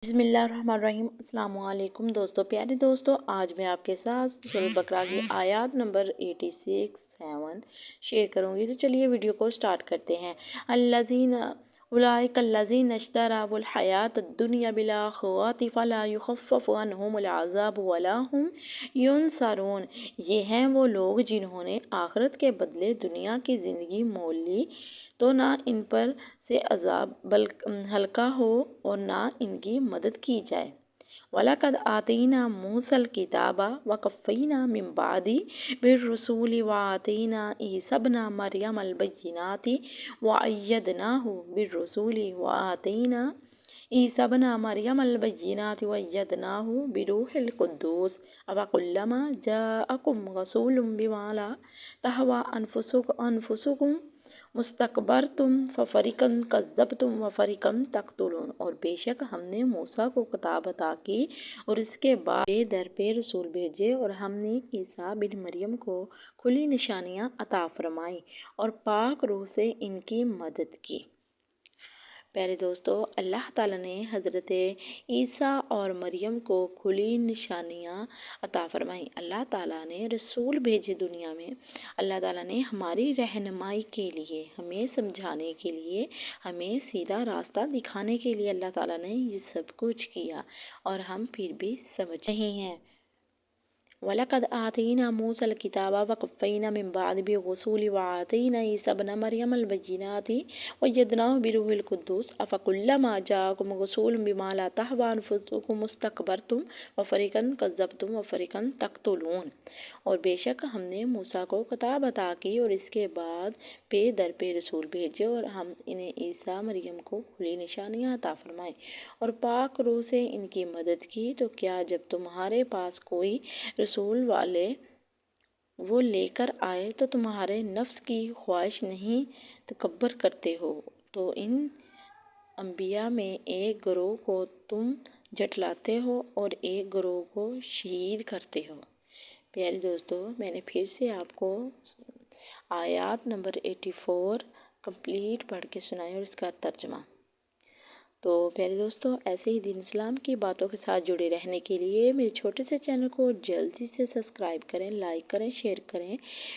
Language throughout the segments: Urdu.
بسم اللہ الرحمن الرحیم۔ السلام علیکم دوستو، پیارے دوستو، آج میں آپ کے ساتھ سورۃ بقرہ کی آیات نمبر 86-7 شیئر کروں گی۔ تو چلیے ویڈیو کو سٹارٹ کرتے ہیں۔ اولئک الذین اشتروا الحیاۃ الدنیا بالآخرۃ فلا یخفف عنہم العذاب ولا هم ینصرون۔ یہ ہیں وہ لوگ جنہوں نے آخرت کے بدلے دنیا کی زندگی مول لی، تو نہ ان پر سے عذاب ہلکا ہو اور نہ ان کی مدد کی جائے۔ وَلَقَدْ آتَيْنَا مُوسَى الْكِتَابَ وَقَفَّيْنَا مِن بَعْدِهِ بِالرُّسُلِ وَآتَيْنَا عِيسَى ابْنَ مَرْيَمَ الْبَيِّنَاتِ وَأَيَّدْنَاهُ بِالرُّسُلِ وَآتَيْنَا عِيسَى ابْنَ مَرْيَمَ الْبَيِّنَاتِ وَأَيَّدْنَاهُ بِرُوحِ الْقُدُّسِ أَفَكُلَّمَا جَاءَكُمْ رَسُولٌ بِمَا لَا تَهْوَىٰ أَنفُسُكُمْ مستكبرتم ففریقا کذبتم وفریقا تقتلون۔ اور بے شک ہم نے موسیٰ کو کتاب عطا کی اور اس کے بعد پے در پے رسول بھیجے، اور ہم نے عیسیٰ بن مریم کو کھلی نشانیاں عطا فرمائیں اور پاک روح سے ان کی مدد کی۔ پیارے دوستو، اللہ تعالیٰ نے حضرت عیسیٰ اور مریم کو کھلی نشانیاں عطا فرمائیں۔ اللہ تعالیٰ نے رسول بھیجے دنیا میں۔ اللہ تعالیٰ نے ہماری رہنمائی کے لیے، ہمیں سمجھانے کے لیے، ہمیں سیدھا راستہ دکھانے کے لیے اللہ تعالیٰ نے یہ سب کچھ کیا، اور ہم پھر بھی سمجھ نہیں ہیں۔ وَلَقَدْ آتَيْنَا مُوسَى الْكِتَابَ وَقَفَّيْنَا مِن بَعْدِهِ بِالرُّسُلِ وَآتَيْنَا عِيسَى ابْنَ مَرْيَمَ الْبَيِّنَاتِ وَأَيَّدْنَاهُ بِرُوحِ الْقُدُّسِ أَفَكُلَّمَا جَاءَكُمْ رَسُولٌ بِمَا لَا تَهْوَىٰ أَنفُسُكُمْ اسْتَكْبَرْتُمْ وَفَرِيقًا كَذَّبْتُمْ وَفَرِيقًا تَقْتُلُونَ۔ اور بے شک ہم نے موسیٰ کو کتاب عطا کی اور اس کے بعد پے در پے رسول بھیجے، اور ہم انہیں عیسیٰ مریم کو کھلی نشانیاں عطا فرمائیں اور پاک روح سے ان کی مدد کی۔ تو کیا جب تمہارے پاس کوئی رسول والے وہ لے کر آئے تو تمہارے نفس کی خواہش نہیں تکبر کرتے ہو، تو ان انبیاء میں ایک گروہ کو تم جھٹلاتے ہو اور ایک گروہ کو شہید کرتے ہو۔ پیارے دوستو، میں نے پھر سے آپ کو آیات نمبر 84 کمپلیٹ پڑھ کے سنائی اور اس کا ترجمہ۔ تو پیارے دوستو، ایسے ہی دین اسلام کی باتوں کے ساتھ جڑے رہنے کے لیے میرے چھوٹے سے چینل کو جلدی سے سبسکرائب کریں، لائک کریں، شیئر کریں،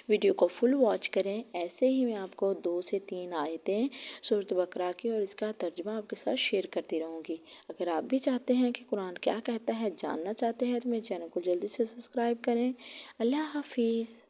ویڈیو کو فل واچ کریں۔ ایسے ہی میں آپ کو 2 سے 3 آیتیں سورۃ بقرہ کی اور اس کا ترجمہ آپ کے ساتھ شیئر کرتی رہوں گی۔ اگر آپ بھی چاہتے ہیں کہ قرآن کیا کہتا ہے، جاننا چاہتے ہیں، تو میرے چینل کو جلدی سے سبسکرائب کریں۔ اللہ حافظ۔